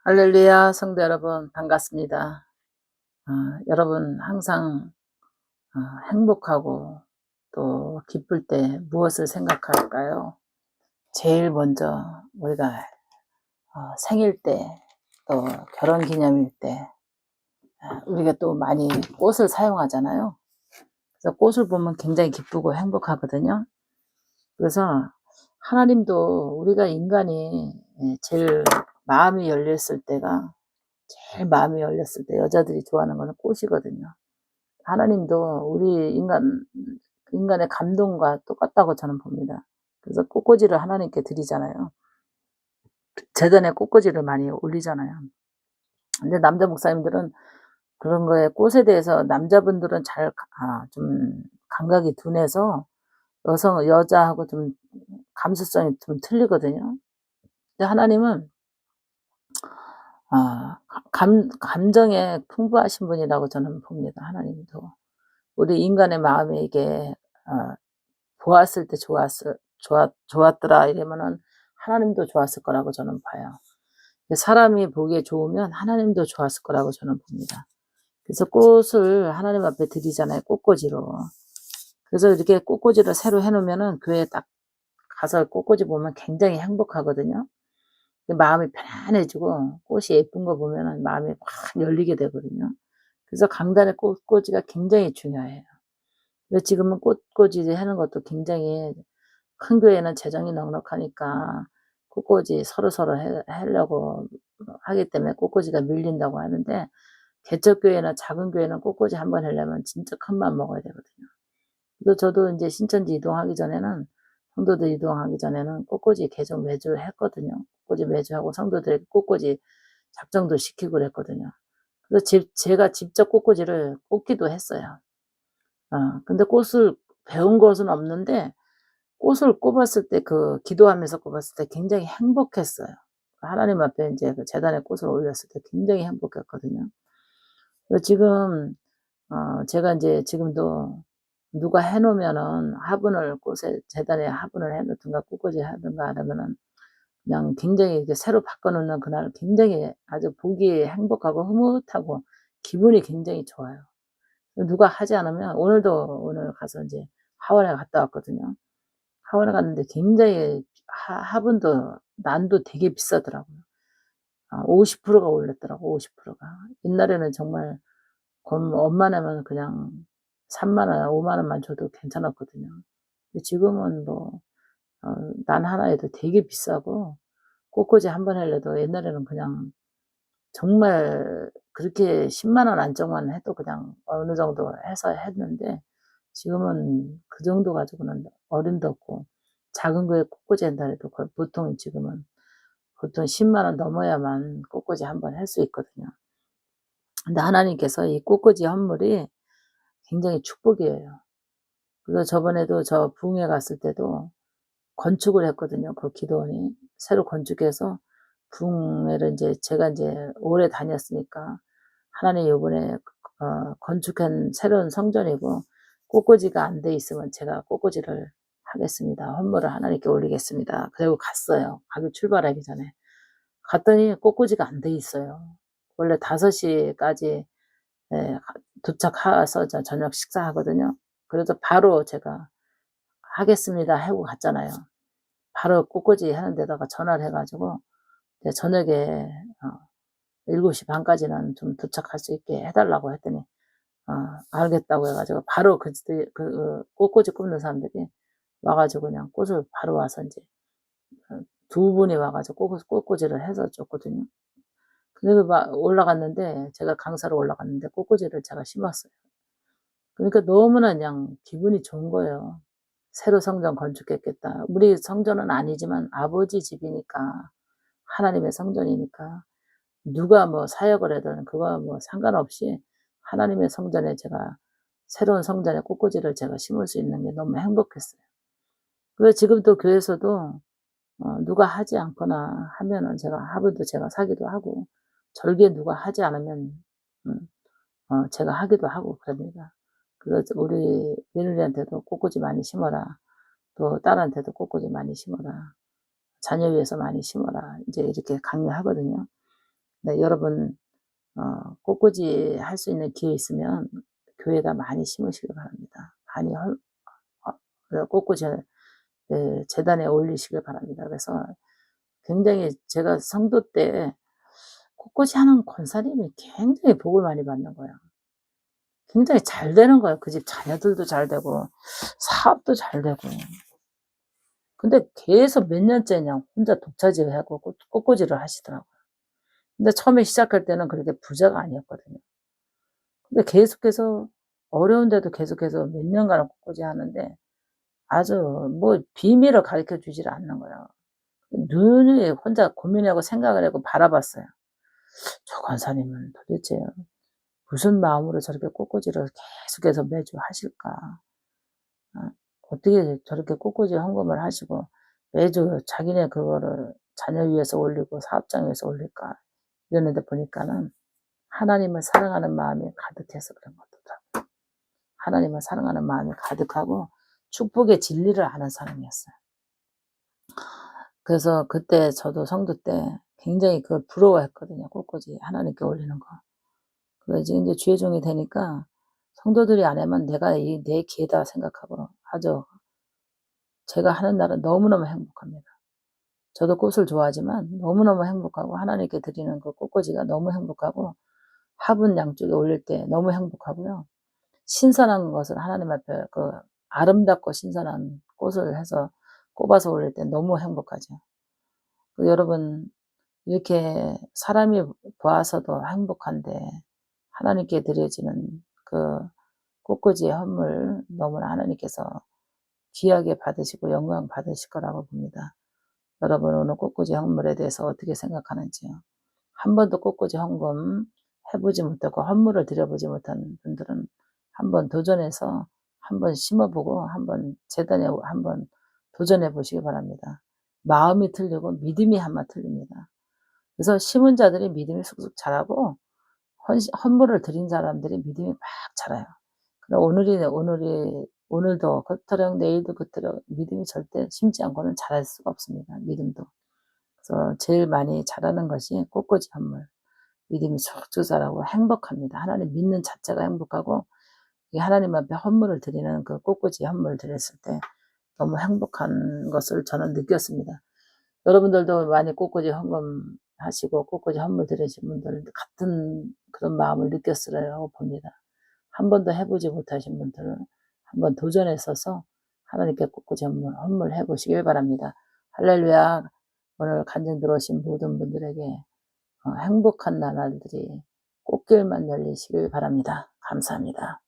할렐루야, 성도 여러분, 반갑습니다. 여러분, 항상 행복하고 또 기쁠 때 무엇을 생각할까요? 제일 먼저 우리가 생일 때, 또 결혼 기념일 때, 우리가 또 많이 꽃을 사용하잖아요. 그래서 꽃을 보면 굉장히 기쁘고 행복하거든요. 그래서 하나님도 우리가 인간이 제일 마음이 열렸을 때가, 제일 마음이 열렸을 때 여자들이 좋아하는 거는 꽃이거든요. 하나님도 우리 인간의 감동과 똑같다고 저는 봅니다. 그래서 꽃꽂이를 하나님께 드리잖아요. 제단에 꽃꽂이를 많이 올리잖아요. 근데 남자 목사님들은 그런 거에 꽃에 대해서 남자분들은 좀 감각이 둔해서 여자하고 좀 감수성이 좀 틀리거든요. 근데 하나님은 감정에 풍부하신 분이라고 저는 봅니다. 하나님도. 우리 인간의 마음에 이게 보았을 때 좋았더라 이러면은 하나님도 좋았을 거라고 저는 봐요. 사람이 보기에 좋으면 하나님도 좋았을 거라고 저는 봅니다. 그래서 꽃을 하나님 앞에 드리잖아요, 꽃꽂이로. 그래서 이렇게 꽃꽂이를 새로 해 놓으면은 교회에 딱 가서 꽃꽂이 보면 굉장히 행복하거든요. 마음이 편안해지고 꽃이 예쁜 거 보면은 마음이 확 열리게 되거든요. 그래서 강단의 꽃꽂이가 굉장히 중요해요. 근데 지금은 꽃꽂이 하는 것도 굉장히, 큰 교회는 재정이 넉넉하니까 꽃꽂이 서로서로 하려고 하기 때문에 꽃꽂이가 밀린다고 하는데, 개척교회나 작은 교회는 꽃꽂이 한번 하려면 진짜 큰 맘 먹어야 되거든요. 그래서 저도 인제 신천지 이동하기 전에는, 성도들 이동하기 전에는 꽃꽂이 계속 매주 했거든요. 꽃꽂이 매주 하고 성도들에게 꽃꽂이 작정도 시키고 그랬거든요. 그래서 제가 직접 꽃꽂이를 꽂기도 했어요. 근데 꽃을 배운 것은 없는데 꽃을 꼽았을 때, 기도하면서 꼽았을 때 굉장히 행복했어요. 하나님 앞에 인제 그 제단에 꽃을 올렸을 때 굉장히 행복했거든요. 그래서 지금 제가 인제 지금도 누가 해 놓으면은 화분을 꽃에 제단에 화분을 해 놓든가 꽃꽂이 하든가 하면은 그냥 굉장히 이렇게 새로 바꿔 놓는 그날 굉장히 아주 보기에 행복하고 흐뭇하고 기분이 굉장히 좋아요. 누가 하지 않으면, 오늘 가서 인제 하원에 갔다 왔거든요. 하원에 갔는데 굉장히 화분도 난도 되게 비싸더라고요. 50%가 올랐더라고, 50%가. 옛날에는 정말 웬만하면 그냥 30,000원, 50,000원만 줘도 괜찮았거든요. 근데 지금은 난 하나에도 되게 비싸고, 꽃꽂이 한 번 하려도 옛날에는 그냥 정말 그렇게 100,000원 안짝만 해도 그냥 어느 정도 해서 했는데, 지금은 그 정도 가지고는 어림도 없고, 작은 거에 꽃꽂이 한다 해도 거의 보통 100,000원 넘어야만 꽃꽂이 한 번 할 수 있거든요. 근데 하나님께서 이 꽃꽂이 헌물이 굉장히 축복이에요. 그래서 저번에도 저 부흥회 갔을 때도 건축을 했거든요, 그 기도원이. 새로 건축해서 부흥회를 인제 제가 인제 오래 다녔으니까, 하나님 요번에 건축한 새로운 성전이고 꽃꽂이가 안 돼 있으면 제가 꽃꽂이를 하겠습니다. 헌물을 하나님께 올리겠습니다. 그리고 갔어요, 가기 출발하기 전에. 갔더니 꽃꽂이가 안 돼 있어요. 원래 5시까지 도착해서 저녁 식사하거든요. 그래서 바로 제가 하겠습니다 하고 갔잖아요. 바로 꽃꽂이 하는 데다가 전화를 해 가지고 이제 저녁에 7시 반 까지는 좀 도착할 수 있게 해 달라고 했더니 알겠다고 해 가지고 바로 꽃꽂이 굽는 사람들이 와 가지고 그냥 꽃을 바로 와서 인제 두 분이 와 가지고 꽃꽂이를 해서 줬거든요. 그래서 막 올라갔는데, 제가 강사로 올라갔는데 꽃꽂이를 제가 심었어요. 그러니까 너무나 그냥 기분이 좋은 거예요. '새로 성전 건축했겠다.' 우리 성전은 아니지만 아버지 집이니까, 하나님의 성전이니까 누가 뭐 사역을 하든 그거와 상관없이 하나님의 성전에 제가, 새로운 성전에 꽃꽂이를 제가 심을 수 있는 게 너무 행복했어요. 그래서 지금도 교회에서도 누가 하지 않거나 하면은 제가 화분도 제가 사기도 하고, 절개 누가 하지 않으면 음 제가 하기도 하고 그럽니다. 그래서 우리 며느리한테도 "꽃꽂이 많이 심어라." 또 딸한테도 "꽃꽂이 많이 심어라. 자녀 위해서 많이 심어라." 인제 이렇게 강요하거든요. 네, 여러분 꽃꽂이 할 수 있는 기회 있으면 교회에다 많이 심으시길 바랍니다. 많이 꽃꽂이를 재단에 올리시길 바랍니다. 그래서 굉장히 제가 성도 때 꽃꽂이 하는 권사님이 굉장히 복을 많이 받는 거예요. 굉장히 잘 되는 거예요. 그 집 자녀들도 잘 되고 사업도 잘 되고. 근데 계속 몇 년째 그냥 혼자 독차지를 하고 꽃꽂이를 하시더라고요. 근데 처음에 시작할 때는 그렇게 부자가 아니었거든요. 근데 계속해서 어려운데도 계속해서 몇 년간을 꽃꽂이 하는데 아주 뭐 비밀을 가르쳐 주지를 않는 거예요. 눈이 혼자 고민하고 생각을 하고 바라봤어요. '저 권사님은 도대체 무슨 마음으로 저렇게 꽃꽂이를 계속해서 매주 하실까? 어떻게 저렇게 꽃꽂이 헌금을 하시고 매주 자기네 그거를 자녀 위해서 올리고 사업장 위해서 올릴까?' 이러는데 보니까는 하나님을 사랑하는 마음이 가득해서 그런 거더라고요. 하나님을 사랑하는 마음이 가득하고 축복의 진리를 아는 사람이었어요. 그래서 그때 저도 성도 때 굉장히 그걸 부러워했거든요, 꽃꽂이 하나님께 올리는 거. 그래서 인제 주의 종이 되니까 성도들이 안 하면 내가 이 내 기회다 생각하고 아주 제가 하는 날은 너무너무 행복합니다. 저도 꽃을 좋아하지만 너무너무 행복하고 하나님께 드리는 그 꽃꽂이가 너무 행복하고 화분 양쪽에 올릴 때 너무 행복하고요. 신선한 것을 하나님 앞에 그 아름답고 신선한 꽃을 해서 꼽아서 올릴 때 너무 행복하죠. 여러분 이렇게 사람이 보아서도 행복한데 하나님께 드려지는 그 꽃꽂이의 헌물 너무나 하나님께서 귀하게 받으시고 영광 받으실 거라고 봅니다. 여러분 오늘 꽃꽂이 헌물에 대해서 어떻게 생각하는지요? 한 번도 꽃꽂이 헌금 해보지 못하고 헌물을 드려보지 못한 분들은 한번 도전해서 한번 심어보고 한번 재단에 한번 도전해 보시기 바랍니다. 마음이 틀리고 믿음이 한번 틀립니다. 그래서 심은 자들이 믿음이 쑥쑥 자라고 헌물을 드린 사람들이 믿음이 막 자라요. 그럼 오늘도 그토록 내일도 그토록 믿음이 절대 심지 않고는 자랄 수가 없습니다. 믿음도. 그래서 제일 많이 자라는 것이 꽃꽂이 헌물. 믿음이 쑥쑥 자라고 행복합니다. 하나님 믿는 자체가 행복하고 이 하나님 앞에 헌물을 드리는 그 꽃꽂이 헌물을 드렸을 때 너무 행복한 것을 저는 느꼈습니다. 여러분들도 많이 꽃꽂이 헌금하시고 꽃꽂이 헌물 드리신 분들 같은 그런 마음을 느꼈으리라고 봅니다. 한 번도 해보지 못하신 분들은 한번 도전해서서 하나님께 꽃꽂이 헌물 해보시길 바랍니다. 할렐루야. 오늘 간증 들어오신 모든 분들에게 행복한 나날들이 꽃길만 열리시길 바랍니다. 감사합니다.